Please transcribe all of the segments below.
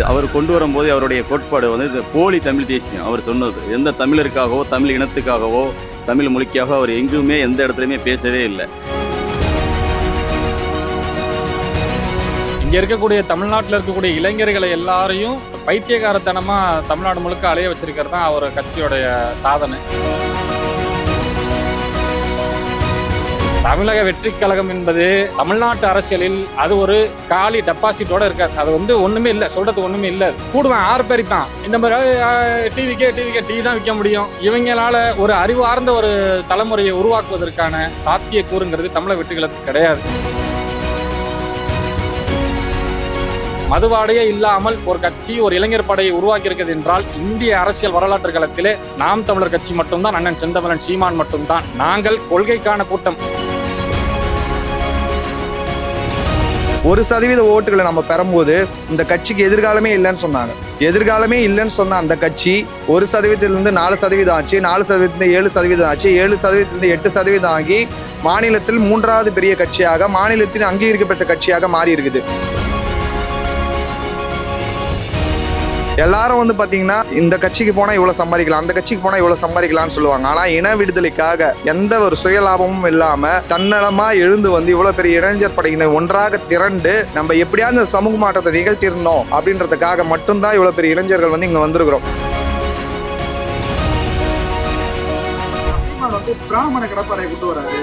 அவர் கொண்டு வரும்போது அவருடைய கோட்பாடு வந்து இது போலி தமிழ் தேசியம். அவர் சொன்னது எந்த தமிழருக்காகவோ தமிழ் இனத்துக்காகவோ தமிழ் மொழிக்காக அவர் எங்குமே எந்த இடத்துலையுமே பேசவே இல்லை. இங்கே இருக்கக்கூடிய தமிழ்நாட்டில் இருக்கக்கூடிய இளைஞர்களை எல்லாரையும் பைத்தியகாரத்தனமாக தமிழ்நாடு முழுக்க அலைய வச்சிருக்கிறது தான் அவர் கட்சியோடைய சாதனை. தமிழக வெற்றி கழகம் என்பது தமிழ்நாட்டு அரசியலில் அது ஒரு காலி டெபாசிட்டோட இருக்காது. அது வந்து ஒண்ணுமே இல்லை, சொல்றது ஒண்ணுமே இல்லை. கூடுவேன் 6 பேர் இருப்பான். இந்த மாதிரி டிவிக்கே டீ தான் விற்க முடியும். இவங்களால ஒரு அறிவார்ந்த ஒரு தலைமுறையை உருவாக்குவதற்கான சாத்தியக்கூறுங்கிறது தமிழக வெற்றி கழகத்துக்கு கிடையாது. மதுவாடையே இல்லாமல் ஒரு கட்சி ஒரு இளைஞர் படையை உருவாக்கி இருக்கிறது என்றால் இந்திய அரசியல் வரலாற்று களத்திலே நாம் தமிழர் கட்சி மட்டும்தான், அண்ணன் செந்தமிழன் சீமான் மட்டும்தான். நாங்கள் கொள்கைக்கான கூட்டம். 1% ஓட்டுகளை நம்ம பெறும்போது இந்த கட்சிக்கு எதிர்காலமே இல்லைன்னு சொன்னாங்க. எதிர்காலமே இல்லைன்னு சொன்ன அந்த கட்சி 1%லிருந்து 4% ஆச்சு, 4%லிருந்து 7% ஆச்சு, 7%லிருந்து 8% ஆகி மாநிலத்தில் 3வது பெரிய கட்சியாக, மாநிலத்தின் அங்கீகரிக்கப்பட்ட கட்சியாக மாறி இருக்குது. எல்லாரும் வந்து பார்த்தீங்கன்னா இந்த கட்சிக்கு போனால் இவ்வளோ சம்பாதிக்கலாம், அந்த கட்சிக்கு போனால் இவ்வளோ சம்பாதிக்கலாம்னு சொல்லுவாங்க. ஆனால் இன விடுதலைக்காக எந்த ஒரு சுயலாபமும் இல்லாமல் தன்னலமாக எழுந்து வந்து இவ்வளோ பெரிய இளைஞர் படையினர் ஒன்றாக திரண்டு நம்ம எப்படியாவது இந்த சமூக மாற்றத்தை நிகழ்த்திடணும் அப்படின்றதுக்காக மட்டும்தான் இவ்வளோ பெரிய இளைஞர்கள் வந்து இங்கே வந்திருக்கிறோம். பிராமண கடப்பாறையை கொண்டு வராரு.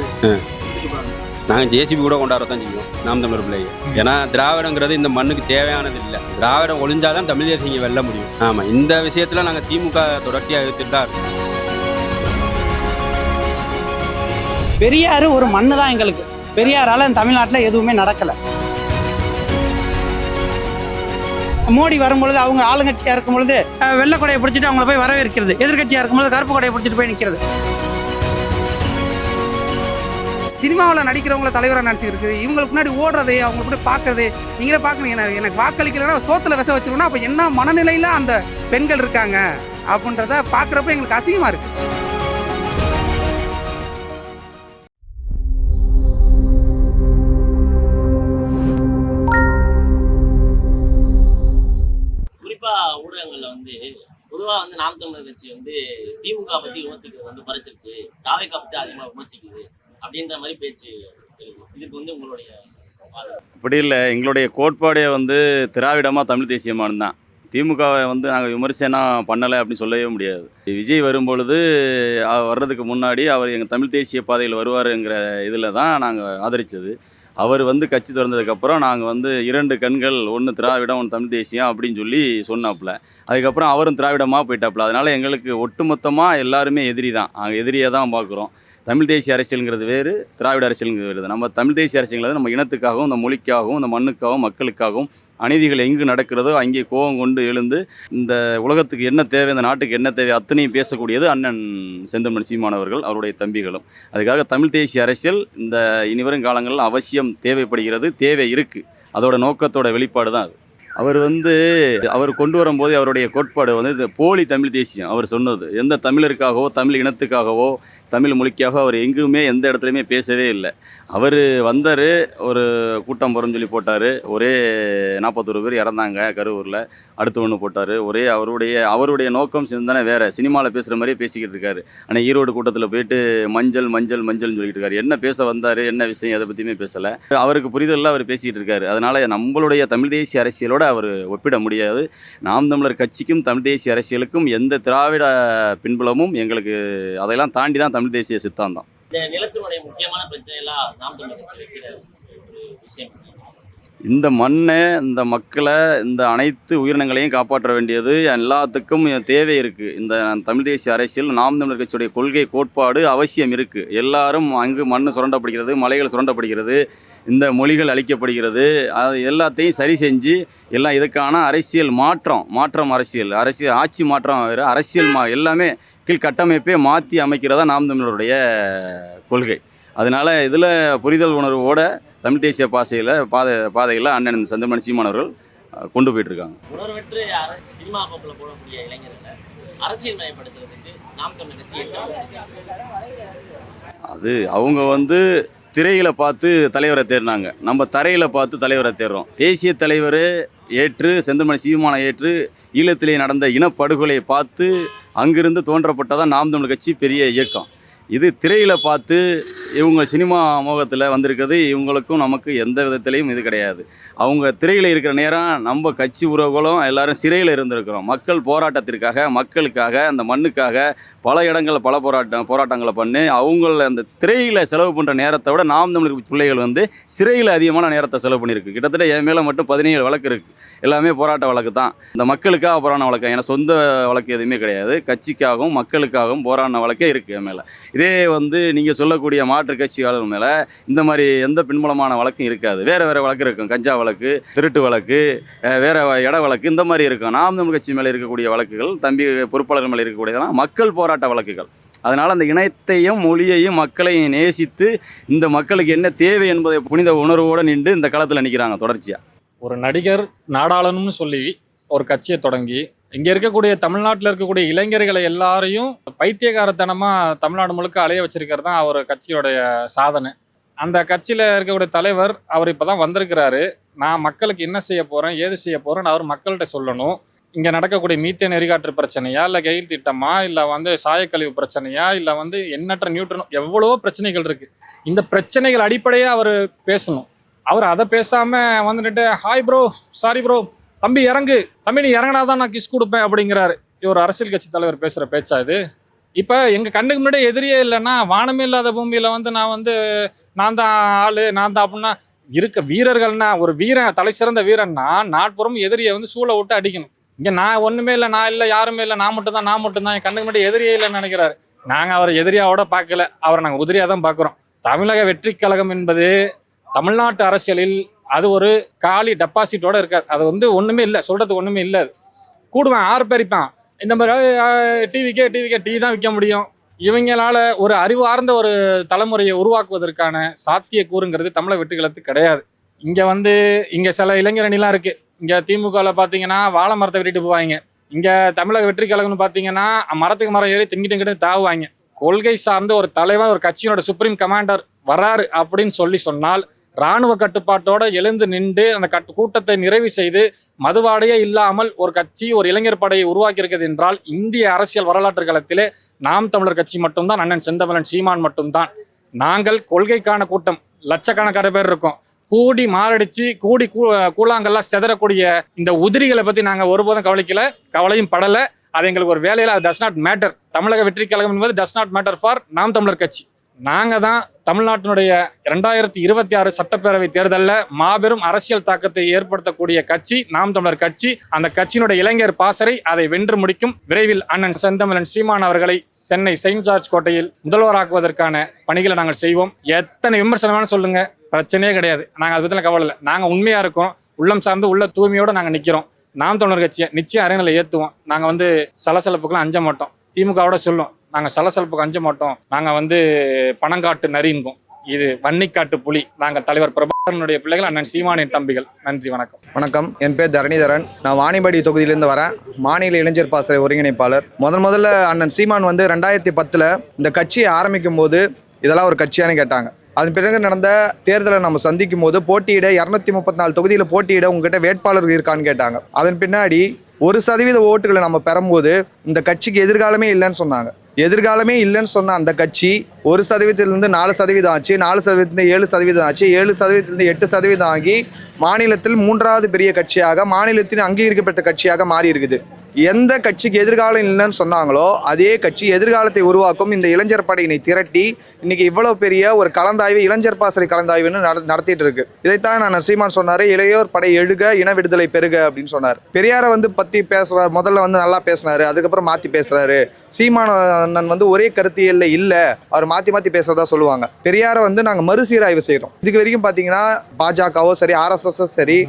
நாங்கள் ஜேசிபி கூட கொண்டாடத்தான் செய்வோம் நாம் தமிழர் பிள்ளைங்க. ஏன்னா திராவிடங்கிறது இந்த மண்ணுக்கு தேவையானது இல்லை. திராவிடம் ஒழிஞ்சாதான் தமிழ் தேசியம் வெல்ல முடியும். ஆமாம், இந்த விஷயத்தில் நாங்கள் திமுக தொடர்ச்சியாக எடுத்துட்டு தான் இருக்கோம். பெரியார் ஒரு மண்ணு தான் எங்களுக்கு. பெரியாரால் தமிழ்நாட்டில் எதுவுமே நடக்கலை. மோடி வரும்பொழுது அவங்க ஆளுங்கட்சியாக இருக்கும் பொழுது வெள்ளை கொடையை பிடிச்சிட்டு அவங்கள போய் வரவேற்கிறது, எதிர்கட்சியாக இருக்கும்போது கருப்பு கொடையை பிடிச்சிட்டு போய் நிற்கிறது. சினிமாவில் நடிக்கிறவங்கள தலைவராக நினச்சிருக்கு, இவங்களுக்கு முன்னாடி ஓடுறது, அவங்களை கூட பார்க்கறது. நீங்களே பார்க்குறீங்க, எனக்கு வாக்களிக்கலைன்னா சோத்தில் விச வச்சிருக்கோன்னா அப்போ என்ன மனநிலையில் அந்த பெண்கள் இருக்காங்க அப்படின்றத பார்க்குறப்ப எங்களுக்கு அசிங்கமாக இருக்குது. குறிப்பாக ஊடகங்களில் வந்து பொதுவாக வந்து நாம் தமிழர் கட்சி வந்து திமுக பற்றி விமர்சிக்கிறது வந்து குறைச்சிருச்சு, தாவேக்கா பற்றி அதிகமாக விமர்சிக்குது அப்படின்ற மாதிரி பேச்சு. இதுக்கு வந்து உங்களுடைய அப்படி இல்லை. எங்களுடைய கோட்பாடே வந்து திராவிடமாக தமிழ் தேசியமானது தான். திமுகவை வந்து நாங்கள் விமர்சனம் பண்ணலை அப்படின்னு சொல்லவே முடியாது. விஜய் வரும்பொழுது வர்றதுக்கு முன்னாடி அவர் எங்கள் தமிழ் தேசிய பாதையில் வருவாருங்கிற இதில் தான் நாங்கள் ஆதரித்தது. அவர் வந்து கட்சி திறந்ததுக்கப்புறம் நாங்கள் வந்து 2 கண்கள், ஒன்று திராவிடம், ஒன்று தமிழ் தேசியம் அப்படின்னு சொல்லி சொன்னாப்புல. அதுக்கப்புறம் அவரும் திராவிடமாக போயிட்டாப்புல. அதனால் எங்களுக்கு ஒட்டுமொத்தமாக எல்லாருமே எதிரி தான். நாங்கள் எதிரியாக தான் பார்க்குறோம். தமிழ் தேசிய அரசியலுங்கிறது வேறு, திராவிட அரசியலுங்கிறது வேறு. நம்ம தமிழ் தேசிய அரசியல்ங்கிறது நம்ம இனத்துக்காகவும், இந்த மொழிக்காகவும், இந்த மண்ணுக்காகவும், மக்களுக்காகவும் அநீதிகள் எங்கு நடக்கிறதோ அங்கே கோபம் கொண்டு எழுந்து இந்த உலகத்துக்கு என்ன தேவை, இந்த நாட்டுக்கு என்ன தேவை அத்தனையும் பேசக்கூடியது அண்ணன் செந்தமிழன் சீமான் அவர்கள், அவருடைய தம்பிகளும். அதுக்காக தமிழ் தேசிய அரசியல் இந்த இனிவரும் காலங்களில் அவசியம் தேவைப்படுகிறது, தேவை இருக்குது. அதோட நோக்கத்தோட வெளிப்பாடு தான் அது. அவர் கொண்டு வரும்போது அவருடைய கோட்பாடு வந்து இது போலி தமிழ் தேசியம். அவர் சொன்னது எந்த தமிழருக்காகவோ தமிழ் இனத்துக்காகவோ தமிழ் மொழிக்காக அவர் எங்குமே எந்த இடத்துலையுமே பேசவே இல்லை. அவர் வந்தார், ஒரு கூட்டம் போகிறோன்னு சொல்லி போட்டார். ஒரே 41 பேர் இறந்தாங்க கரூரில். அடுத்து ஒன்று போட்டார். ஒரே அவருடைய நோக்கம் சிந்தனை வேறு. சினிமாவில் பேசுகிற மாதிரியே பேசிக்கிட்டு இருக்காரு. ஆனால் ஈரோடு கூட்டத்தில் போயிட்டு மஞ்சள் மஞ்சள் மஞ்சள்னு சொல்லிட்டு இருக்காரு. என்ன பேச வந்தார், என்ன விஷயம், அதை பற்றியுமே பேசலை. அவருக்கு புரிதலில் அவர் பேசிக்கிட்டு இருக்காரு. அதனால் நம்மளுடைய தமிழ் தேசிய அரசியலோட அவர் ஒப்பிட முடியாது. நாம் தமிழர் கட்சிக்கும் தமிழ் தேசிய அரசியலுக்கும் எந்த திராவிட பின்புலமும் எங்களுக்கு அதையெல்லாம் தாண்டி தான் தமிழ் தேசிய சித்தாந்தம். இந்த நிலத்தினுடைய முக்கியமான பிரச்சனை எல்லாம் நாம் தமிழர் கட்சி வைக்கிற ஒரு விஷயம். இந்த மண்ணை, இந்த மக்களை, இந்த அனைத்து உயிரினங்களையும் காப்பாற்ற வேண்டியது எல்லாத்துக்கும் தேவை இருக்குது. இந்த தமிழ் தேசிய அரசியல் நாம் தமிழர் கட்சியுடைய கொள்கை கோட்பாடு அவசியம் இருக்குது. எல்லாரும் அங்கு மண் சுரண்டப்படுகிறது, மலைகள் சுரண்டப்படுகிறது, இந்த மொழிகள் அழிக்கப்படுகிறது. அது எல்லாத்தையும் சரி செஞ்சு எல்லாம் இதுக்கான அரசியல் மாற்றம் அரசியல் ஆட்சி மாற்றம் வேறு, அரசியல் எல்லாமே கீழ்கட்டமைப்பே மாற்றி அமைக்கிறதா நாம் தமிழருடைய கொள்கை. அதனால் இதில் புரிதல் உணர்வோட தமிழ் தேசிய பாதையில் அண்ணன் செந்தமிழன் சீமான் அவர்கள் கொண்டு போயிட்டுருக்காங்க. உணர்வற்று சினிமா கோப்பில் போடக்கூடிய இளைஞர்களை அரசியல் மயப்படுத்துறதுக்கு நாம் தமிழர் கட்சி அது அவங்க வந்து திரையில் பார்த்து தலைவரை தேடினாங்க. நம்ம தரையில் பார்த்து தலைவரை தேடுறோம். தேசிய தலைவர் ஏற்று செந்தமணி சீமானை ஏற்று ஈழத்திலே நடந்த இனப்படுகொலையை பார்த்து அங்கிருந்து தோன்றப்பட்டதான் நாம் தமிழர் கட்சி பெரிய இயக்கம். இது திரையில் பார்த்து இவங்க சினிமா மோகத்தில் வந்திருக்கிறது. இவங்களுக்கும் நமக்கு எந்த விதத்திலையும் இது கிடையாது. அவங்க திரையில் இருக்கிற நேரம் நம்ம கட்சி உறவுகளும் எல்லாரும் சிறையில் இருந்திருக்கிறோம். மக்கள் போராட்டத்திற்காக, மக்களுக்காக, அந்த மண்ணுக்காக பல இடங்களில் பல போராட்டங்களை பண்ணி அவங்கள அந்த திரையில் செலவு பண்ணுற நேரத்தை விட நாம் தமிழர் பிள்ளைகள் வந்து சிறையில் அதிகமான நேரத்தை செலவு பண்ணியிருக்கு. கிட்டத்தட்ட என் மேலே மட்டும் 17 வழக்கு இருக்குது. எல்லாமே போராட்ட வழக்கு தான். இந்த மக்களுக்காக போராடின வழக்கு, ஏன்னா சொந்த வழக்கு எதுவுமே கிடையாது. கட்சிக்காகவும் மக்களுக்காகவும் போராடின வழக்கே இருக்குது என் மேலே. இதே வந்து நீங்கள் சொல்லக்கூடிய மாற்று கட்சியாளர் மேலே இந்த மாதிரி எந்த பின்புலமான வழக்கும் இருக்காது. வேறு வழக்கு இருக்கும். கஞ்சா வழக்கு, திருட்டு வழக்கு, வேறு இட வழக்கு, இந்த மாதிரி இருக்கும். நாம் தமிழ் கட்சி மேலே இருக்கக்கூடிய வழக்குகள், தம்பி பொறுப்பாளர்கள் மேலே இருக்கக்கூடியதெல்லாம் மக்கள் போராட்ட வழக்குகள். அதனால் அந்த இனத்தையும் மொழியையும் மக்களையும் நேசித்து இந்த மக்களுக்கு என்ன தேவை என்பதை புனித உணர்வோடு நின்று இந்த களத்தில் நிற்கிறாங்க தொடர்ச்சியாக. ஒரு நடிகர் நாடாளனும்னு சொல்லி ஒரு கட்சியை தொடங்கி இங்கே இருக்கக்கூடிய தமிழ்நாட்டில் இருக்கக்கூடிய இளைஞர்களை எல்லாரையும் பைத்தியகாரத்தனமாக தமிழ்நாடு முழுக்க அலைய வச்சிருக்கிறது தான் அவர் கட்சியோடைய சாதனை. அந்த கட்சியில் இருக்கக்கூடிய தலைவர் அவர் இப்போ தான் வந்திருக்கிறாரு. நான் மக்களுக்கு என்ன செய்ய போகிறேன், ஏது செய்ய போகிறேன்னு அவர் மக்கள்கிட்ட சொல்லணும். இங்கே நடக்கக்கூடிய மீத்தேன் எரிகாற்று பிரச்சனையா, இல்லை கெயில் திட்டமா, இல்லை வந்து சாயக்கழிவு பிரச்சனையா, இல்லை வந்து எண்ணற்ற நியூட்ரன், எவ்வளவோ பிரச்சனைகள் இருக்குது. இந்த பிரச்சனைகள் அடிப்படையாக அவர் பேசணும். அவர் அதை பேசாமல் வந்துட்டு ஹாய் ப்ரோ, சாரி ப்ரோ, தம்பி இறங்கு, தம்பி நீ இறங்கினாதான் நான் கிஸ் கொடுப்பேன் அப்படிங்கிறாரு. இது ஒரு அரசியல் கட்சி தலைவர் பேசுகிற பேச்சா இது? இப்போ எங்கள் கண்ணுக்கு முன்னாடி எதிரியே இல்லைன்னா, வானமே இல்லாத பூமியில் வந்து நான் தான் ஆள், நான் தான் அப்படின்னா இருக்க வீரர்கள்னா, ஒரு வீரன் தலை சிறந்த வீரன்னா நாட்புறம் எதிரியை வந்து சூளை விட்டு அடிக்கணும். இங்கே நான் ஒன்றுமே இல்லை, நான் இல்லை, யாருமே இல்லை, நான் மட்டும்தான் என் கண்ணுக்கு முன்னாடி எதிரியே இல்லைன்னு நினைக்கிறாரு. நாங்கள் அவரை எதிரியாவோட பார்க்கல, அவரை நாங்கள் உதிரியாக தான் பார்க்குறோம். தமிழக வெற்றி கழகம் என்பது தமிழ்நாட்டு அரசியலில் அது ஒரு காலி டெபாசிட்டோடு இருக்காது. அது வந்து ஒன்றுமே இல்லை, சொல்கிறதுக்கு ஒன்றுமே இல்லை. அது கூடுவேன் 6 பேரிப்பான். இந்த மாதிரி டிவிக்கே டீ தான் விற்க முடியும். இவங்களால் ஒரு அறிவார்ந்த ஒரு தலைமுறையை உருவாக்குவதற்கான சாத்தியக்கூறுங்கிறது தமிழக வெற்றி கழகத்துக்கு கிடையாது. இங்கே சில இளைஞரணிலாம் இருக்குது. இங்கே திமுகவில் பார்த்தீங்கன்னா வாழை மரத்தை வெட்டிட்டு போவாங்க. இங்கே தமிழக வெற்றி கழகம்னு பார்த்தீங்கன்னா மரத்துக்கு மரம் ஏறி திங்கிட்டு தாவுவாங்க. கொள்கை சார்ந்த ஒரு தலைவர், ஒரு கட்சியோட சுப்ரீம் கமாண்டர் வராரு அப்படின்னு சொன்னால் இராணுவ கட்டுப்பாட்டோடு எழுந்து நின்று அந்த கூட்டத்தை நிறைவு செய்து மதுவாடையே இல்லாமல் ஒரு கட்சி, ஒரு இளைஞர் படையை உருவாக்கியிருக்கிறது என்றால் இந்திய அரசியல் வரலாற்று காலத்திலே நாம் தமிழர் கட்சி மட்டும்தான், அண்ணன் செந்தமிழன் சீமான் மட்டும்தான். நாங்கள் கொள்கைக்கான கூட்டம் லட்சக்கணக்கான பேர் இருக்கோம். கூடி மாரடிச்சு கூழாங்கல்லாம் செதறக்கூடிய இந்த உதிரிகளை பற்றி நாங்கள் ஒருபோதும் கவலையும் படலை. அது எங்களுக்கு ஒரு வேலையில் அது டஸ் நாட் மேட்டர். தமிழக வெற்றி கழகம் என்பது டஸ் நாட் மேட்டர் ஃபார் நாம் தமிழர் கட்சி. நாங்கள் தான் தமிழ்நாட்டினுடைய 2026 சட்டப்பேரவை தேர்தலில் மாபெரும் அரசியல் தாக்கத்தை ஏற்படுத்தக்கூடிய கட்சி நாம் தமிழர் கட்சி. அந்த கட்சியினுடைய இளைஞர் பாசறை அதை வென்று முடிக்கும். விரைவில் அண்ணன் செந்தமிழன் சீமான் அவர்களை சென்னை செயின்ட் ஜார்ஜ் கோட்டையில் முதல்வராக்குவதற்கான பணிகளை நாங்கள் செய்வோம். எத்தனை விமர்சனமான சொல்லுங்க, பிரச்சனையே கிடையாது. நாங்கள் அதை பற்றின கவலை இல்லை. நாங்கள் உண்மையாக இருக்கோம், உள்ளம் சார்ந்து உள்ள தூய்மையோடு நாங்கள் நிற்கிறோம். நாம் தமிழர் கட்சியை நிச்சயம் அரங்கில் ஏற்றுவோம். நாங்கள் சலசலப்புக்கெல்லாம் அஞ்ச மாட்டோம். திமுகவோட சொல்லும், நாங்கள் சலசலப்புக்கு அஞ்ச மாட்டோம், நாங்கள் பணங்காட்டு நரின்போம். இது வன்னிக்காட்டு புலி. நாங்கள் தலைவர் பிரபாகரனுடைய பிள்ளைகள், அண்ணன் சீமானின் தம்பிகள். நன்றி, வணக்கம். வணக்கம், என் பேர் தரணிதரன். நான் வாணிபடி தொகுதியிலேருந்து வரேன். மாநில இளைஞர் பாசறை ஒருங்கிணைப்பாளர். முதல்ல அண்ணன் சீமான் 2010 இந்த கட்சியை ஆரம்பிக்கும் போது இதெல்லாம் ஒரு கட்சியானு கேட்டாங்க. அதன் பிறகு நடந்த தேர்தலை நம்ம சந்திக்கும் போது போட்டியிட 234 தொகுதியில் போட்டியிட உங்ககிட்ட வேட்பாளர்கள் இருக்கான்னு கேட்டாங்க. அதன் பின்னாடி 1% ஓட்டுகளை நம்ம பெறும்போது இந்த கட்சிக்கு எதிர்காலமே இல்லைன்னு சொன்னாங்க. எதிர்காலமே இல்லைன்னு சொன்ன அந்த கட்சி 1%லேருந்து 4% ஆச்சு, 4%லேருந்து 7% ஆச்சு, 7%லேருந்து 8% ஆகி மாநிலத்தில் 3வது பெரிய கட்சியாக, மாநிலத்தின் அங்கீகரிக்கப்பட்ட கட்சியாக மாறி இருக்குது. எந்த கட்சிக்கு எதிர்காலம் இல்லைன்னு சொன்னாங்களோ அதே கட்சி எதிர்காலத்தை உருவாக்கும் இந்த இளைஞர் படையினை திரட்டி இன்னைக்கு இவ்வளவு பெரிய ஒரு கலந்தாய்வு, இளைஞர் பாசறை கலந்தாய்வுன்னு நடத்திட்டு இருக்கு. இதைத்தான் நான் சீமான் சொன்னாரு, இளையோர் படை எழுக, இன விடுதலை பெருக அப்படின்னு சொன்னார். பெரியாரை பத்தி பேசுறாரு, முதல்ல நல்லா பேசினாரு, அதுக்கப்புறம் மாத்தி பேசுறாரு. சீமான் அண்ணன் ஒரே கருத்தியல்ல இல்ல, அவர் மாத்தி பேசுறதா சொல்லுவாங்க. பெரியாரை நாங்க மறுசீராய்வு செய்யறோம். இதுக்கு வரைக்கும் பாத்தீங்கன்னா பாஜகவோ சரி, RSS சரி,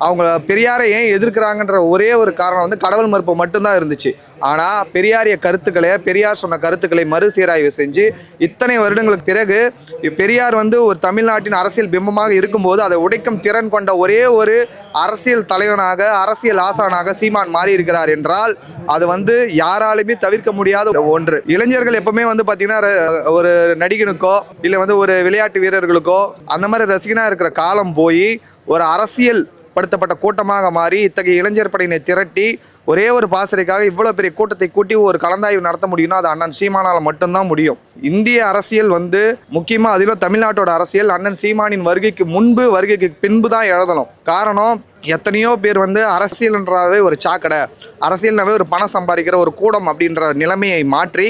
அவங்க பெரியாரை ஏன் எதிர்க்கிறாங்கன்ற ஒரே ஒரு காரணம் கடவுள் மறுப்பு மட்டும்தான் இருந்துச்சு. ஆனால் பெரியார் சொன்ன கருத்துக்களை மறுசீராய்வு செஞ்சு இத்தனை வருடங்களுக்கு பிறகு பெரியார் ஒரு தமிழ்நாட்டின் அரசியல் பிம்பமாக இருக்கும்போது அதை உடைக்கும் திறன் கொண்ட ஒரே ஒரு அரசியல் தலைவனாக, அரசியல் ஆசானாக சீமான் மாறி இருக்கிறார் என்றால் அது யாராலுமே தவிர்க்க முடியாத ஒன்று. இளைஞர்கள் எப்பவுமே பார்த்தீங்கன்னா ஒரு நடிகனுக்கோ இல்லை ஒரு விளையாட்டு வீரர்களுக்கோ அந்த மாதிரி ரசிகனாக இருக்கிற காலம் போய் ஒரு அரசியல் படுத்தப்பட்ட கூட்டமாக மாறி இத்தகைய இளைஞர் படையினை திரட்டி ஒரே ஒரு பாசறைக்காக இவ்வளோ பெரிய கூட்டத்தை கூட்டி ஒரு கலந்தாய்வு நடத்த முடியும்னா அது அண்ணன் சீமானால் மட்டும்தான் முடியும். இந்திய அரசியல் முக்கியமாக அதிலும் தமிழ்நாட்டோட அரசியல் அண்ணன் சீமானின் வருகைக்கு முன்பு வருகைக்கு பின்பு தான் எழுதணும். காரணம், எத்தனையோ பேர் அரசியல்ன்றாவே ஒரு சாக்கடை, அரசியல்னாவே ஒரு பணம் சம்பாதிக்கிற ஒரு கூடம் அப்படின்ற நிலைமையை மாற்றி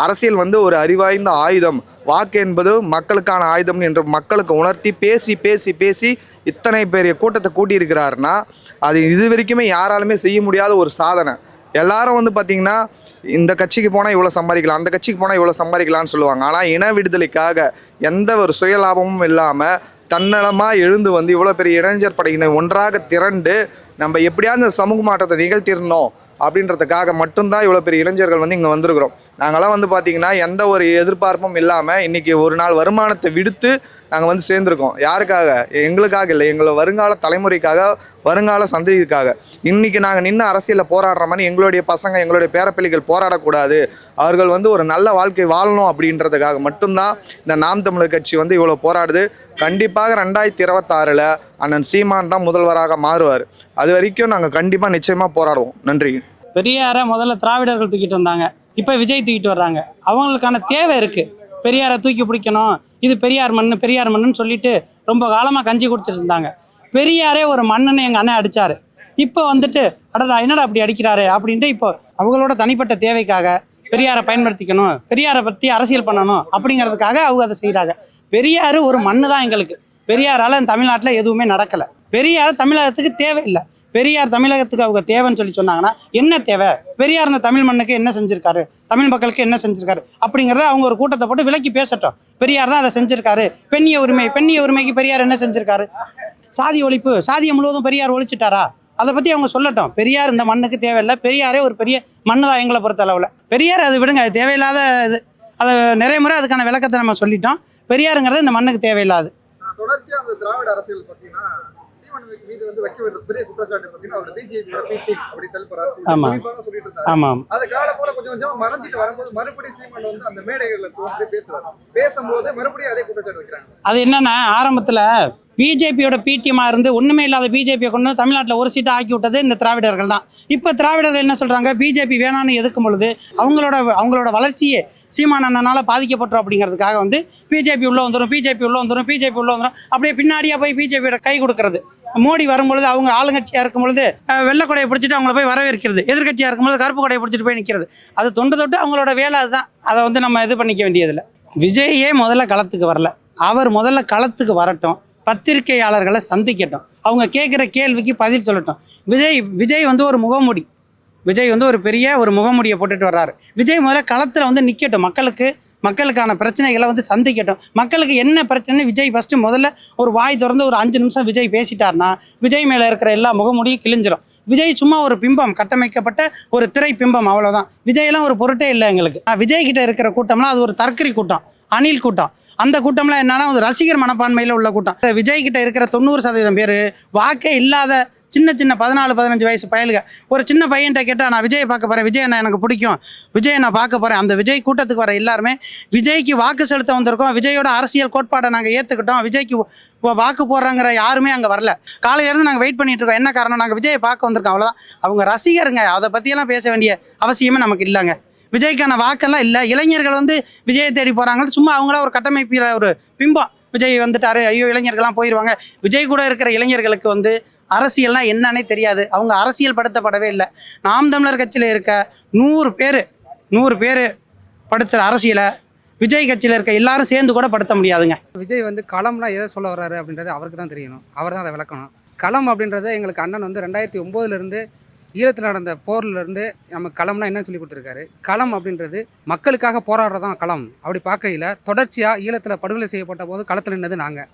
அரசியல் ஒரு அறிவாய்ந்த ஆயுதம், வாக்கு என்பது மக்களுக்கான ஆயுதம் என்று மக்களுக்கு உணர்த்தி பேசி பேசி பேசி இத்தனை பெரிய கூட்டத்தை கூட்டியிருக்கிறாருன்னா அது இது வரைக்குமே யாராலுமே செய்ய முடியாத ஒரு சாதனை. எல்லாரும் பார்த்திங்கன்னா இந்த கட்சிக்கு போனால் இவ்வளோ சம்பாதிக்கலாம், அந்த கட்சிக்கு போனால் இவ்வளோ சம்பாதிக்கலாம்னு சொல்லுவாங்க. ஆனால் இன விடுதலைக்காக எந்த ஒரு சுயலாபமும் இல்லாமல் தன்னலமாக எழுந்து இவ்வளோ பெரிய இளைஞர் படையினை ஒன்றாக திரண்டு நம்ம எப்படியாவது இந்த சமூக மாற்றத்தை நிகழ்த்திடணும் அப்படின்றதுக்காக மட்டும்தான் இவ்வளோ பெரிய இளைஞர்கள் இங்கே வந்திருக்கிறோம். நாங்களாம் பார்த்திங்கன்னா எந்த ஒரு எதிர்பார்ப்பும் இல்லாமல் இன்றைக்கி ஒரு நாள் வருமானத்தை விடுத்து நாங்கள் சேர்ந்துருக்கோம். யாருக்காக? எங்களுக்காக இல்லை, எங்களை வருங்கால தலைமுறைக்காக, வருங்கால சந்ததிக்காக. இன்றைக்கி நாங்கள் நின்று அரசியலில் போராடுற மாதிரி எங்களுடைய பசங்க, எங்களுடைய பேரப்பிள்ளைகள் போராடக்கூடாது, அவர்கள் ஒரு நல்ல வாழ்க்கை வாழணும் அப்படின்றதுக்காக மட்டும்தான் இந்த நாம் தமிழர் கட்சி இவ்வளோ போராடுது. கண்டிப்பாக 2026 அண்ணன் சீமான் தான் முதல்வராக மாறுவார். அது வரைக்கும் நாங்கள் கண்டிப்பாக நிச்சயமாக போராடுவோம். நன்றி. பெரியாரை முதல்ல திராவிடர்கள் தூக்கிட்டு வந்தாங்க, இப்போ விஜய் தூக்கிட்டு வர்றாங்க. அவங்களுக்கான தேவை இருக்குது. பெரியாரை தூக்கி பிடிக்கணும், இது பெரியார் மண்ணுன்னு சொல்லிட்டு ரொம்ப காலமாக கஞ்சி குடிச்சிட்டு இருந்தாங்க. பெரியாரே ஒரு மண்ணுன்னு எங்கள் அண்ணன் அடித்தார். இப்போ அடடா என்னடா அப்படி அடிக்கிறாரு அப்படின்ட்டு இப்போ அவங்களோட தனிப்பட்ட தேவைக்காக பெரியாரை பயன்படுத்திக்கணும், பெரியாரை பற்றி அரசியல் பண்ணணும் அப்படிங்கிறதுக்காக அவங்க அதை செய்கிறாங்க. பெரியார் ஒரு மண்ணு தான் எங்களுக்கு. பெரியாரால் தமிழ்நாட்டில் எதுவுமே நடக்கலை. பெரியார் தமிழகத்துக்கு தேவையில்லை. பெரியார் தமிழகத்துக்கு அவங்க தேவைன்னு சொன்னாங்கன்னா என்ன தேவை? பெரியார் இந்த தமிழ் மண்ணுக்கு என்ன செஞ்சுருக்காரு, தமிழ் மக்களுக்கு என்ன செஞ்சுருக்காரு அப்படிங்கிறத அவங்க ஒரு கூட்டத்தை போட்டு விலக்கி பேசட்டும். பெரியார் தான் அதை செஞ்சுருக்காரு. பெண்ணிய உரிமைக்கு பெரியார் என்ன செஞ்சுருக்காரு? சாதி ஒழிப்பு, சாதியை முழுவதும் பெரியார் ஒழிச்சிட்டாரா? அதை பற்றி அவங்க சொல்லட்டும். பெரியார் இந்த மண்ணுக்கு தேவையில்லை, பெரியாரே ஒரு பெரிய மண்ணு தான் எங்களை பொறுத்த அளவில். பெரியார் அது விடுங்க, அது தேவையில்லாத இது. அதை நிறைய முறை அதுக்கான விளக்கத்தை நம்ம சொல்லிட்டோம். பெரியாருங்கிறது இந்த மண்ணுக்கு தேவையில்லாது. தொடர்ச்சியாக அந்த திராவிட அரசியல் பார்த்தீங்கன்னா சீமான் மீது வைக்க வேண்டிய பெரிய குற்றச்சாட்டு பார்த்தீங்கன்னா அவர் பிஜேபியோட பி அப்படி செல்பறாரு சொல்லிட்டு இருந்தாரு. ஆமாம், அது கால போல கொஞ்சம் கொஞ்சம் மறைஞ்சிட்டு வரும்போது மறுபடியும் சீமான் அந்த மேடைகளில் தோன்றி பேசும்போது மறுபடியும் அதே குற்றச்சாட்டு வைக்கிறாங்க. அது என்னன்னா, ஆரம்பத்தில் பிஜேபியோட பிடிஎம்மாக இருந்து ஒன்றுமே இல்லாத பிஜேபியை கொண்டு தமிழ்நாட்டில் ஒரு சீட்டை ஆக்கி விட்டது இந்த திராவிடர்கள் தான். இப்போ திராவிடர்கள் என்ன சொல்கிறாங்க? பிஜேபி வேணான்னு எதுக்கும் பொழுது அவங்களோட வளர்ச்சியே சீமான் அண்ணனால் பாதிக்கப்பட்டோம் அப்படிங்கிறதுக்காக பிஜேபி உள்ளே வந்துடும் அப்படியே பின்னாடியாக போய் பிஜேபியோட கை கொடுக்கறது. மோடி வரும்பொழுது அவங்க ஆளுங்கட்சியாக இருக்கும் பொழுது வெள்ளைக்கொடையை பிடிச்சிட்டு அவங்கள போய் வரவேற்கிறது, எதிர்கட்சியாக இருக்கும்போது கருப்பு கொடையை பிடிச்சிட்டு போய் நிற்கிறது. அது தொட்டு அவங்களோட வேலை அதுதான். அதை நம்ம இது பண்ணிக்க வேண்டியதில்லை. விஜயே முதல்ல களத்துக்கு வரல, அவர் முதல்ல களத்துக்கு வரட்டும், பத்திரிகையாளர்களை சந்திக்கட்டும், அவங்க கேட்குற கேள்விக்கு பதில் சொல்லட்டும். விஜய் ஒரு முகமூடி, விஜய் ஒரு பெரிய ஒரு முகமூடியை போட்டுட்டு வர்றாரு. விஜய் முதல்ல களத்தில் நிற்கட்டும், மக்களுக்கான பிரச்சனைகளை சந்திக்கட்டும். மக்களுக்கு என்ன பிரச்சனை விஜய் ஃபஸ்ட்டு முதல்ல ஒரு வாய் திறந்து ஒரு 5 நிமிஷம் விஜய் பேசிட்டார்னா விஜய் மேலே இருக்கிற எல்லா முகமூடியும் கிழிஞ்சிடும். விஜய் சும்மா ஒரு பிம்பம், கட்டமைக்கப்பட்ட ஒரு திரை பிம்பம், அவ்வளோதான். விஜயெல்லாம் ஒரு பொருட்டே இல்லை எங்களுக்கு. விஜய் கிட்ட இருக்கிற கூட்டம்லாம் அது ஒரு தற்கரி கூட்டம், அணில் கூட்டம். அந்த கூட்டம்லாம் என்னன்னா ஒரு ரசிகர் மனப்பான்மையில் உள்ள கூட்டம். விஜய் கிட்ட இருக்கிற 90% பேர் வாக்கே இல்லாத சின்ன 14-15 வயசு பயலுங்க. ஒரு சின்ன பையன்கிட்ட கேட்டால் நான் விஜயை பார்க்க போகிறேன், விஜய் நான் எனக்கு பிடிக்கும், விஜயை நான் பார்க்க போகிறேன். அந்த விஜய் கூட்டத்துக்கு வர எல்லாருமே விஜய்க்கு வாக்கு செலுத்த வந்திருக்கோம், விஜயோட அரசியல் கோட்பாடை நாங்கள் ஏற்றுக்கிட்டோம், விஜய்க்கு வாக்கு போடுறாங்கிற யாருமே அங்கே வரல. காலையிலேருந்து நாங்கள் வெயிட் பண்ணிட்டு இருக்கோம். என்ன காரணம்? நாங்கள் விஜயை பார்க்க வந்திருக்கோம், அவ்வளோதான். அவங்க ரசிகருங்க, அதை பற்றியெல்லாம் பேச வேண்டிய அவசியமே நமக்கு இல்லைங்க. விஜய்க்கான வாக்கெல்லாம் இல்லை. இளைஞர்கள் விஜயை தேடி போகிறாங்க, சும்மா அவங்கள ஒரு கட்டமைப்பிற ஒரு பிம்பம். விஜய் வந்துட்டாரு, ஐயோ இளைஞர்கள்லாம் போயிடுவாங்க. விஜய் கூட இருக்கிற இளைஞர்களுக்கு அரசியல்னால் என்னன்னே தெரியாது. அவங்க அரசியல் படுத்தப்படவே இல்லை. நாம் தமிழர் கட்சியில் இருக்க 100 பேர் படுத்துகிற அரசியலை விஜய் கட்சியில் இருக்க எல்லாரும் சேர்ந்து கூட படுத்த முடியாதுங்க. விஜய் களம்லாம் எதை சொல்ல வர்றாரு அப்படின்றது அவருக்கு தான் தெரியணும், அவர் தான் அதை விளக்கணும். களம் அப்படின்றத எங்களுக்கு அண்ணன் 2009 ஈழத்தில் நடந்த போர்லேருந்து நம்ம களம்னா என்னன்னு சொல்லி கொடுத்துருக்காரு. களம் அப்படின்றது மக்களுக்காக போராடுறதான் களம். அப்படி பார்க்கையில் தொடர்ச்சியாக ஈழத்தில் படுகொலை செய்யப்பட்ட போது களத்தில் நின்னது நாங்கள்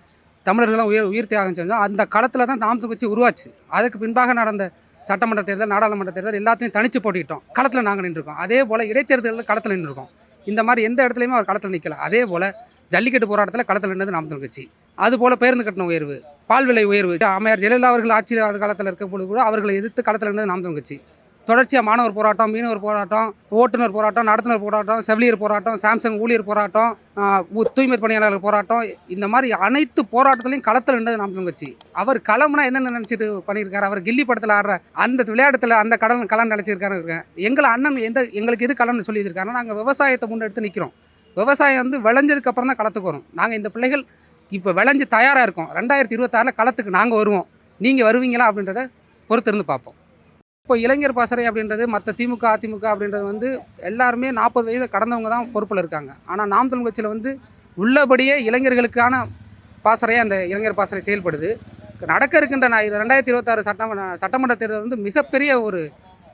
தமிழர்கள் தான் உயிர் தியாகம் செஞ்சோம். அந்த களத்தில் தான் நாம் கட்சி உருவாச்சு. அதுக்கு பின்பாக நடந்த சட்டமன்ற தேர்தல், நாடாளுமன்ற தேர்தல் எல்லாத்தையும் தனித்து போட்டிக்கிட்டோம். களத்தில் நாங்கள் நின்றுருக்கோம். அதே போல் இடைத்தேர்தலில் களத்தில் நின்றுருக்கோம். இந்த மாதிரி எந்த இடத்துலையுமே அவர் களத்தில் நிற்கல. அதே போல் ஜல்லிக்கட்டு போராட்டத்தில் களத்தில் நின்றது நாம் கட்சி. அதுபோல் பேருந்து கட்டண உயர்வு, பால் விலை உயர்வு, அம்மையார் ஜெயலலிதா அவர்கள் ஆட்சி காலத்தில் இருக்கும் பொழுது கூட அவர்களை எதிர்த்து களத்தில் இருந்தது நாம் கட்சி. தொடர்ச்சியாக மாணவர் போராட்டம், மீனவர் போராட்டம், ஓட்டுநர் போராட்டம், நடத்துனர் போராட்டம், செவிலியர் போராட்டம், சாம்சங் ஊழியர் போராட்டம், தூய்மை பணியாளர்கள் போராட்டம், இந்த மாதிரி அனைத்து போராட்டத்திலையும் களத்தில் நின்றது நாம் தமிழர் கட்சி. அவர் களம்னா என்னென்ன நினச்சிட்டு பண்ணியிருக்காரு? அவர் கில்லி படத்தில் ஆடுற அந்த விளையாட்டுத்தில் அந்த களம் நினச்சிருக்காரு இருக்கேன். எங்களை அண்ணன் எங்களுக்கு எது களம்னு சொல்லி வச்சிருக்காருன்னா, நாங்கள் விவசாயத்தை முன்னெடுத்து நிற்கிறோம். விவசாயம் வந்து விளைஞ்சதுக்கு அப்புறம் தான் களத்துக்கு வரும். நாங்கள் இந்த பிள்ளைகள் இப்போ விளைஞ்சு தயாராக இருக்கோம். 2026 களத்துக்கு நாங்கள் வருவோம். நீங்கள் வருவீங்களா அப்படின்றத பொறுத்திருந்து பார்ப்போம். இப்போ இளைஞர் பாசறை அப்படின்றது மற்ற திமுக, அதிமுக அப்படின்றது வந்து எல்லாருமே 40 வயது கடந்தவங்க தான் பொறுப்பில் இருக்காங்க. ஆனால் நாம் தமிழர் கட்சியில் வந்து உள்ளபடியே இளைஞர்களுக்கான பாசறையாக அந்த இளைஞர் பாசறை செயல்படுது. நடக்க இருக்கின்ற 2026 சட்டமன்ற தேர்தல் வந்து மிகப்பெரிய ஒரு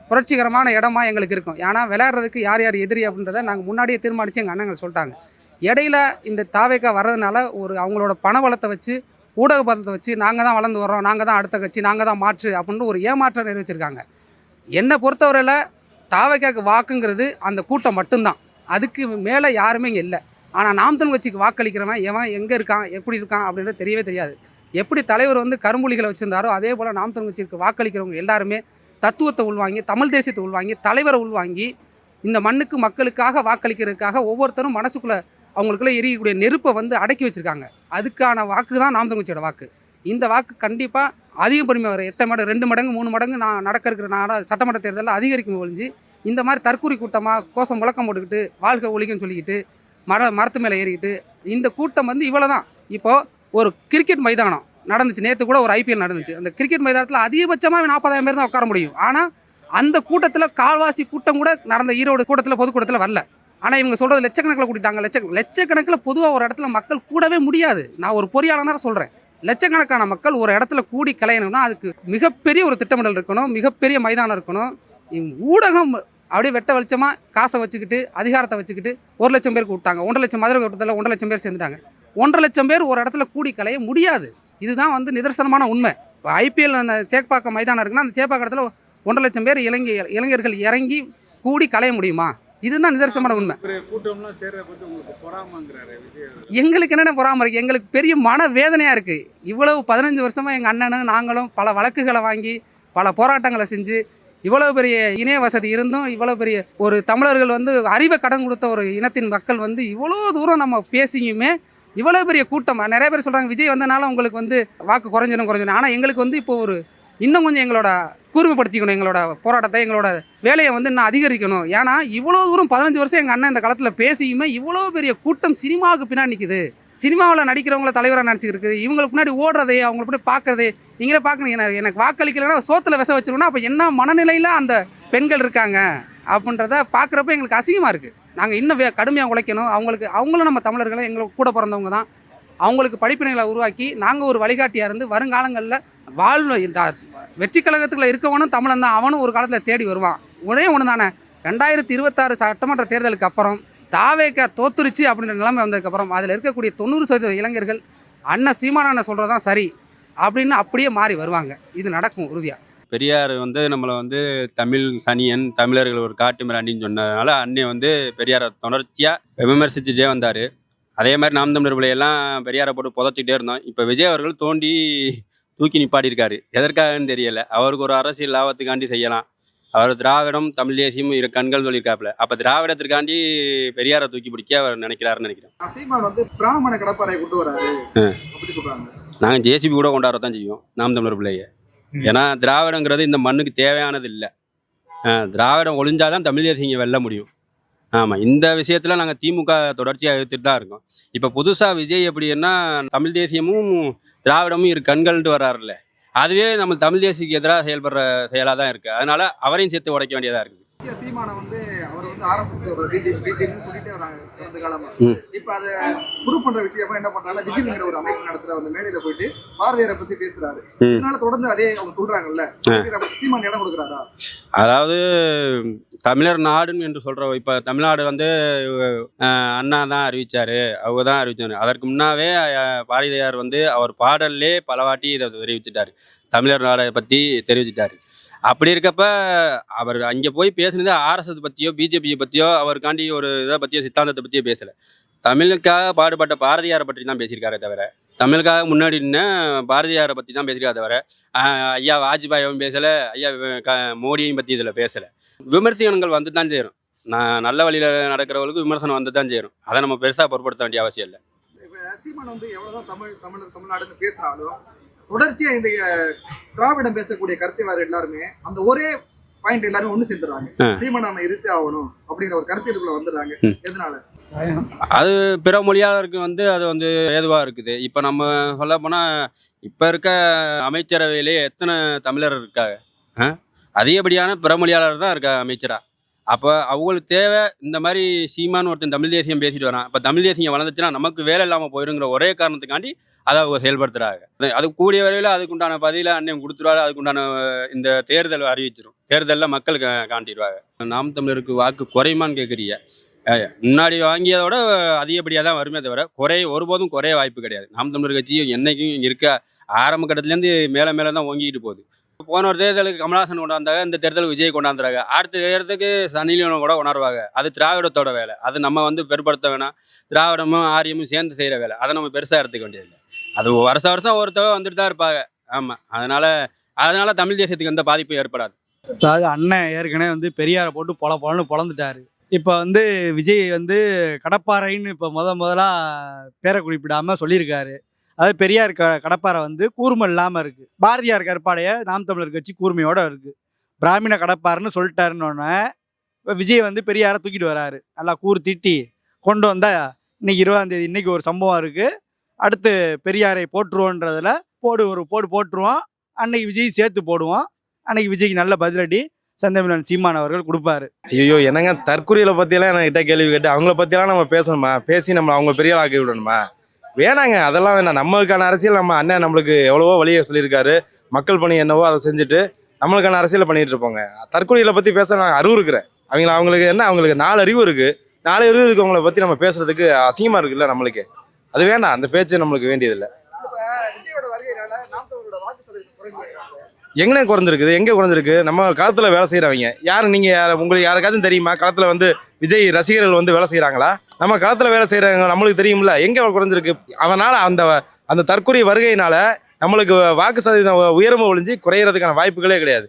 புரட்சிகரமான இடமா எங்களுக்கு இருக்கும். ஏன்னா விளையாடுறதுக்கு யார் யார் எதிரி அப்படின்றத நாங்கள் முன்னாடியே தீர்மானித்து எங்கள் அண்ணங்கள் சொல்லிட்டாங்க. இடையில இந்த தாவேக்கா வர்றதுனால ஒரு அவங்களோட பண பலத்தை வச்சு, ஊடக பலத்தை வச்சு நாங்கள் தான் வளர்ந்து வர்றோம், நாங்கள் தான் அடுத்த கட்சி, நாங்கள் தான் மாற்று அப்படின்னு ஒரு ஏமாற்றம் நிறைவேற்றிருக்காங்க. என்னை பொறுத்தவரையில் தாவேக்காவுக்கு வாக்குங்கிறது அந்த கூட்டம் மட்டும்தான். அதுக்கு மேலே யாருமே இங்கே இல்லை. ஆனால் நாம் தமிழர் கட்சிக்கு வாக்களிக்கிறவன் எவன் எங்கே இருக்கான், எப்படி இருக்கான் அப்படின்றது தெரியவே தெரியாது. எப்படி தலைவர் வந்து கரும்புலிகளை வச்சுருந்தாரோ அதே போல் நாம் தமிழர் கட்சிக்கு வாக்களிக்கிறவங்க எல்லாருமே தத்துவத்தை உள்வாங்கி, தமிழ் தேசியத்தை உள்வாங்கி, தலைவரை உள்வாங்கி, இந்த மண்ணுக்கு மக்களுக்காக வாக்களிக்கிறதுக்காக ஒவ்வொருத்தரும் மனசுக்குள்ளே அவங்களுக்குள்ளே எரியக்கூடிய நெருப்பை வந்து அடக்கி வச்சுருக்காங்க. அதுக்கான வாக்கு தான் நாம் தமிழர் கட்சியோட வாக்கு. இந்த வாக்கு கண்டிப்பாக அதிகம் பொறுமை வரும். 8 மடங்கு 2 மடங்கு 3 மடங்கு நடக்க இருக்கிற சட்டமன்ற தேர்தலில் அதிகரிக்கும் ஒழிஞ்சு இந்த மாதிரி தற்கூரி கூட்டமாக கோஷம் முழக்கம் போட்டுக்கிட்டு வாழ்க்கை ஒழிக்குன்னு சொல்லிக்கிட்டு மரத்து மேலே ஏறிக்கிட்டு இந்த கூட்டம் வந்து இவ்வளோ தான். இப்போது ஒரு கிரிக்கெட் மைதானம் நடந்துச்சு, நேற்று கூட ஒரு IPL நடந்துச்சு. அந்த கிரிக்கெட் மைதானத்தில் அதிகபட்சமாக 40,000 பேர் தான் உட்கார முடியும். ஆனால் அந்த கூட்டத்தில் கால்வாசி கூட்டம் கூட நடந்த ஈரோடு கூட்டத்தில் பொதுக்கூட்டத்தில் வரல. ஆனால் இவங்க சொல்கிறது லட்சக்கணக்கில் கூட்டிட்டாங்க. லட்சக்கணக்கில் பொதுவாக ஒரு இடத்துல மக்கள் கூடவே முடியாது. நான் ஒரு பொறியாளனாக சொல்கிறேன். லட்சக்கணக்கான மக்கள் ஒரு இடத்துல கூடி கலையணும்னா அதுக்கு மிகப்பெரிய ஒரு திட்டமிடல் இருக்கணும், மிகப்பெரிய மைதானம் இருக்கணும். ஊடகம் அப்படியே வெட்ட வெளிச்சமாக காசை வச்சுக்கிட்டு, அதிகாரத்தை வச்சுக்கிட்டு 1 லட்சம் பேருக்கு விட்டாங்க. 1.5 லட்சம் மதுரை கூட்டத்தில் 1.5 லட்சம் பேர் சேர்ந்துட்டாங்க. 1.5 லட்சம் பேர் ஒரு இடத்துல கூடி கலைய முடியாது. இதுதான் வந்து நிதர்சனமான உண்மை. இப்போ IPL அந்த சேப்பாக்கம் மைதானம் இருக்குன்னா அந்த சேப்பாக்கம் இடத்துல 1.5 லட்சம் பேர் இளைஞர்கள் இறங்கி கூடி கலைய முடியுமா? இதுதான் நிதர்சனமான உண்மை. கூட்டம்லாம் சேர்றத பத்தி உங்களுக்கு பொறாமங்கறாரு விஜய். எங்களுக்கு என்னென்ன பொறாம இருக்குது? எங்களுக்கு பெரிய மன வேதனையாக இருக்குது. இவ்வளவு 15 வருஷமாக எங்கள் அண்ணனும் நாங்களும் பல வழக்குகளை வாங்கி பல போராட்டங்களை செஞ்சு இவ்வளவு பெரிய இணைய வசதி இருந்தும் இவ்வளோ பெரிய ஒரு தமிழர்கள் வந்து அறிவை கடன் கொடுத்த ஒரு இனத்தின் மக்கள் வந்து இவ்வளோ தூரம் நம்ம பேசியுமே இவ்வளோ பெரிய கூட்டம். நிறைய பேர் சொல்கிறாங்க விஜய் வந்தனால உங்களுக்கு வந்து வாக்கு குறைஞ்சிடும். ஆனால் எங்களுக்கு வந்து இப்போ ஒரு இன்னும் கொஞ்சம் எங்களோட கூர்மைப்படுத்திக்கணும், எங்களோட போராட்டத்தை, எங்களோட வேலையை வந்து இன்னும் அதிகரிக்கணும். ஏன்னா இவ்வளோ தூரம் 15 வருஷம் எங்கள் அண்ணன் இந்த காலத்தில் பேசியுமே இவ்வளோ பெரிய கூட்டம் சினிமாவுக்கு பின்னாடி நிற்குது. சினிமாவில் நடிக்கிறவங்கள தலைவராக நினச்சிக்கிட்டு இருக்குது. இவங்களுக்கு முன்னாடி ஓடுறதே, அவங்களை போய் பார்க்குறதே நீங்களே பார்க்குறீங்க. எனக்கு வாக்களிக்கலைன்னா சோத்தில் விச வச்சிருக்கோன்னா அப்போ என்ன மனநிலையில் அந்த பெண்கள் இருக்காங்க அப்படின்றத பார்க்குறப்ப எங்களுக்கு அசிங்கமாக இருக்குது. நாங்கள் இன்னும் கடுமையாக உழைக்கணும். அவங்களும் நம்ம தமிழர்களை எங்களுக்கு கூட பிறந்தவங்க தான். அவங்களுக்கு படிப்பினைகளை உருவாக்கி நாங்கள் ஒரு வழிகாட்டியாக இருந்து வருங்காலங்களில் வெற்றி கழகத்துக்குள்ள இருக்கவனும் தமிழன் தான். அவனும் ஒரு காலத்தில் தேடி வருவான். ஒரே ஒன்று தானே, 2026 சட்டமன்ற தேர்தலுக்கு அப்புறம் தாவேக்கா தோத்துருச்சு அப்படின்ற நிலைமை வந்ததுக்கப்புறம் அதில் இருக்கக்கூடிய 90% இளைஞர்கள் அண்ணன் சீமானண்ணன் சொல்கிறதான் சரி அப்படின்னு அப்படியே மாறி வருவாங்க. இது நடக்கும் உறுதியாக. பெரியார் வந்து நம்மளை வந்து தமிழ் சனியன், தமிழர்கள் ஒரு காட்டு மிராண்டின்னு சொன்னதுனால அண்ணன் வந்து பெரியாரை தொடர்ச்சியாக விமர்சிச்சுட்டே வந்தார். அதே மாதிரி நாம் தமிழர் பிள்ளையெல்லாம் பெரியாரை போட்டு புதைச்சிக்கிட்டே இருந்தோம். இப்போ விஜய் அவர்கள் தூக்கி நிப்பாட்டியிருக்காரு. எதற்காகன்னு தெரியல. அவருக்கு ஒரு அரசியல் லாபத்துக்காண்டி செய்யலாம். அவர் திராவிடம் தமிழ் தேசியம் இரு கண்கள் சொல்லியிருக்காப்புல. அப்போ திராவிடத்திற்காண்டி பெரியாரை தூக்கி பிடிக்க அவர் நினைக்கிறாருன்னு நினைக்கிறேன். சீமான் வந்து பிராமண கடப்பாறை கொண்டு வராரு அப்படி சொல்றாங்க. நாங்கள் JCB கூட கொண்டாடத்தான் செய்வோம் நாம் தமிழர் பிள்ளைய. ஏன்னா திராவிடங்கிறது இந்த மண்ணுக்கு தேவையானது இல்லை. திராவிடம் ஒழிஞ்சாதான் தமிழ் தேசியம் இங்கே வெல்ல முடியும். ஆமாம், இந்த விஷயத்தில் நாங்கள் திமுக தொடர்ச்சியாக எதிர்த்துட்டு தான் இருக்கோம். இப்போ புதுசாக விஜய் எப்படின்னா தமிழ் தேசியமும் திராவிடமும் இரு கண்கள்ட்டு வர்றாருல்ல, அதுவே நம்ம தமிழ் தேசியக்கு எதிராக செயல்படுற செயலாக தான் இருக்குது. அதனால அவரையும் சேர்த்து உடைக்க வேண்டியதாக இருக்குது. சீமானை வந்து அவர் வந்து RSS சொல்லிட்டே வராங்க கடந்த காலமா. இப்ப அதை ப்ரூவ் பண்ற விஷயமா என்ன பண்றாங்க, விஜய்ங்கிற ஒரு அமைப்பு நடத்துற அந்த மேடையில போயிட்டு பாரதியாரை பத்தி பேசுறாரு. இதனால தொடர்ந்து அதே அவங்க சொல்றாங்கல்ல, சீமான் இடம் கொடுக்குறாரா? அதாவது தமிழர் நாடுன்னு என்று சொல்ற, இப்ப தமிழ்நாடு வந்து அண்ணா தான் அறிவிச்சாரு, அவங்க தான் அறிவிச்சாரு. அதற்கு முன்னாவே பாரதியார் வந்து அவர் பாடல்லே பலவாட்டி இதை தெரிவிச்சிட்டாரு, தமிழர் நாடை பத்தி தெரிவிச்சிட்டாரு. அப்படி இருக்கப்ப அவர் அங்கே போய் பேசுனது RSS பற்றியோ BJP பற்றியோ அவருக்காண்டி ஒரு இதை பற்றியோ சித்தாந்தத்தை பற்றியோ பேசலை. தமிழுக்காக பாடுபட்ட பாரதியாரை பற்றி தான் பேசியிருக்காரே தவிர, தமிழுக்காக முன்னாடி நின்ன பாரதியாரை பற்றி தான் பேசியிருக்காரு தவிர, ஐயா வாஜ்பாயும் பேசலை, ஐயா மோடியையும் பற்றி இதில் பேசலை. விமர்சனங்கள் வந்து தான் சேரும். நல்ல வழியில் நடக்கிறவங்களுக்கு விமர்சனம் வந்து தான் சேரும். அதை நம்ம பெருசாக பொருட்படுத்த வேண்டிய அவசியம் இல்லை. இப்ப சீமான் வந்து எவ்வளவுதான் தமிழ்நாடுன்னு பேசினாலும் தொடர்ச்சியா இந்த திராவிடம் பேசக்கூடிய கருத்தியலாளர் எல்லாருமே அந்த ஒரே பாயிண்ட் எல்லாரும் ஒண்ணு சேர்ந்துறாங்க. சீமான் நம்ம எதிர்த்தே ஆகணும் அப்படிங்கிற ஒரு கருத்தியலுக்குள்ள வந்துடுறாங்க. எதனால? அது பிற மொழியாளருக்கு வந்து அது வந்து ஏதுவாக இருக்குது. இப்போ நம்ம சொல்ல போனால் இப்போ இருக்க அமைச்சரவையிலே எத்தனை தமிழர் இருக்காங்க? அதிகப்படியான பிற மொழியாளர் தான் இருக்கா அமைச்சரா. அப்போ அவங்களுக்கு தேவை இந்த மாதிரி சீமான்னு ஒருத்தன் தமிழ் தேசியம் பேசிட்டு வரான். இப்போ தமிழ் தேசியம் வளர்ந்துச்சுன்னா நமக்கு வேலை இல்லாமல் போயிருங்கிற ஒரே காரணத்துக்காண்டி அதை அவங்க செயல்படுத்துகிறாங்க. அது கூடிய வரையில் அதுக்குண்டான பதிலை அன்னையும் கொடுத்துருவாரு. அதுக்குண்டான இந்த தேர்தல் அறிவிச்சிடும். தேர்தலில் மக்கள் காட்டிடுவாங்க. நாம் தமிழருக்கு வாக்கு குறையுமான்னு கேட்குறீங்க. முன்னாடி வாங்கியதோட அதிகப்படியாக தான் வருமே தவிர ஒருபோதும் குறைய வாய்ப்பு கிடையாது. நாம் தமிழர் கட்சியும் என்னைக்கும் இருக்க ஆரம்ப கட்டத்துலேருந்து மேலே மேலே தான் ஓங்கிக்கிட்டு போகுது. போன ஒரு தேர்தலுக்கு கமலஹாசன் கொண்டாந்தாங்க, இந்த தேர்தலுக்கு விஜய் கொண்டாந்துறாங்க. அடுத்த தேர்தலுக்கு சனிலியோனை கூட கொண்டாடுவாங்க. அது திராவிடத்தோட வேலை. அது நம்ம வந்து பெருப்படுத்த வேணாம். திராவிடமும் ஆரியமும் சேர்ந்து செய்கிற வேலை. அதை நம்ம பெருசாக எடுத்துக்க வேண்டியதில்லை. அது வருஷம் ஒருத்தவங்க வந்துட்டு தான் இருப்பாங்க. ஆமாம், அதனால தமிழ் தேசியத்துக்கு எந்த பாதிப்பும் ஏற்படாது. அதாவது அண்ணன் ஏற்கனவே வந்து பெரியாரை போட்டு பொலன்னு பொழந்துட்டாரு. இப்போ வந்து விஜய் வந்து கடப்பாறைன்னு இப்போ முதலாக பேரை குறிப்பிடாமல் சொல்லியிருக்காரு. அதாவது பெரியார் கடப்பாறை வந்து கூர்மை இல்லாமல் இருக்குது. பாரதியார் கற்பாடையை நாம் தமிழர் கட்சி கூர்மையோடு இருக்குது. பிராமண கடப்பாருன்னு சொல்லிட்டாருன்னொன்னே இப்போ விஜய் வந்து பெரியாரை தூக்கிட்டு வராரு. நல்லா திட்டி கொண்டு வந்தால் இன்னைக்கு 20ஆம் தேதி இன்னைக்கு ஒரு சம்பவம் இருக்குது. அடுத்து பெரியாரை போட்டுருவோன்றதில் போட்டுருவோம். அன்னைக்கு விஜய் சேர்த்து போடுவோம். அன்னைக்கு விஜய்க்கு நல்ல பதிலடி செந்தமிழன் சீமான் அவர்கள் கொடுப்பாரு. ஐயோ, என்னங்க தற்கொலைகளை பற்றியெல்லாம் என்கிட்ட கேள்வி கேட்டு அவங்கள பற்றியெல்லாம் நம்ம பேசணுமா? பேசி நம்ம அவங்க பெரிய ஆக்கி விடணுமா? வேணாங்க, அதெல்லாம் வேணாம். நம்மளுக்கான அரசியல் நம்ம அண்ணன் நம்மளுக்கு எவ்வளவோ வழியை சொல்லியிருக்காரு. மக்கள் பணி என்னவோ அதை செஞ்சுட்டு நம்மளுக்கான அரசியலை பண்ணிட்டு இருப்போங்க. தற்கொலைகளை பற்றி பேச நான் அறிவு இருக்கிறேன். அவங்களுக்கு என்ன, அவங்களுக்கு 4 அறிவு இருக்குது. 4 அறிவு இருக்கவங்களை பற்றி நம்ம பேசுறதுக்கு அசிங்கமாக இருக்குல்ல நம்மளுக்கு. அது வேணாம், அந்த பேச்சு நம்மளுக்கு வேண்டியதில்லை. விஜயோட வருகையினால நாம் தமிழரோட வாக்கு சதவீதம் குறைஞ்சிருக்கு. எங்கே குறைஞ்சிருக்குது? எங்கே குறைஞ்சிருக்கு? நம்ம காலத்தில் வேலை செய்கிறவங்க யார்? நீங்கள் உங்களுக்கு யாருக்காச்சும் தெரியுமா? காலத்தில் வந்து விஜய் ரசிகர்கள் வந்து வேலை செய்கிறாங்களா? நம்ம காலத்தில் வேலை செய்கிறவங்க நம்மளுக்கு தெரியும்ல. எங்கே குறைஞ்சிருக்கு? அதனால் அந்த தற்கொலை வருகையினால நம்மளுக்கு வாக்கு சதவீதம் உயரமும் ஒழிஞ்சு குறையிறதுக்கான வாய்ப்புகளே கிடையாது.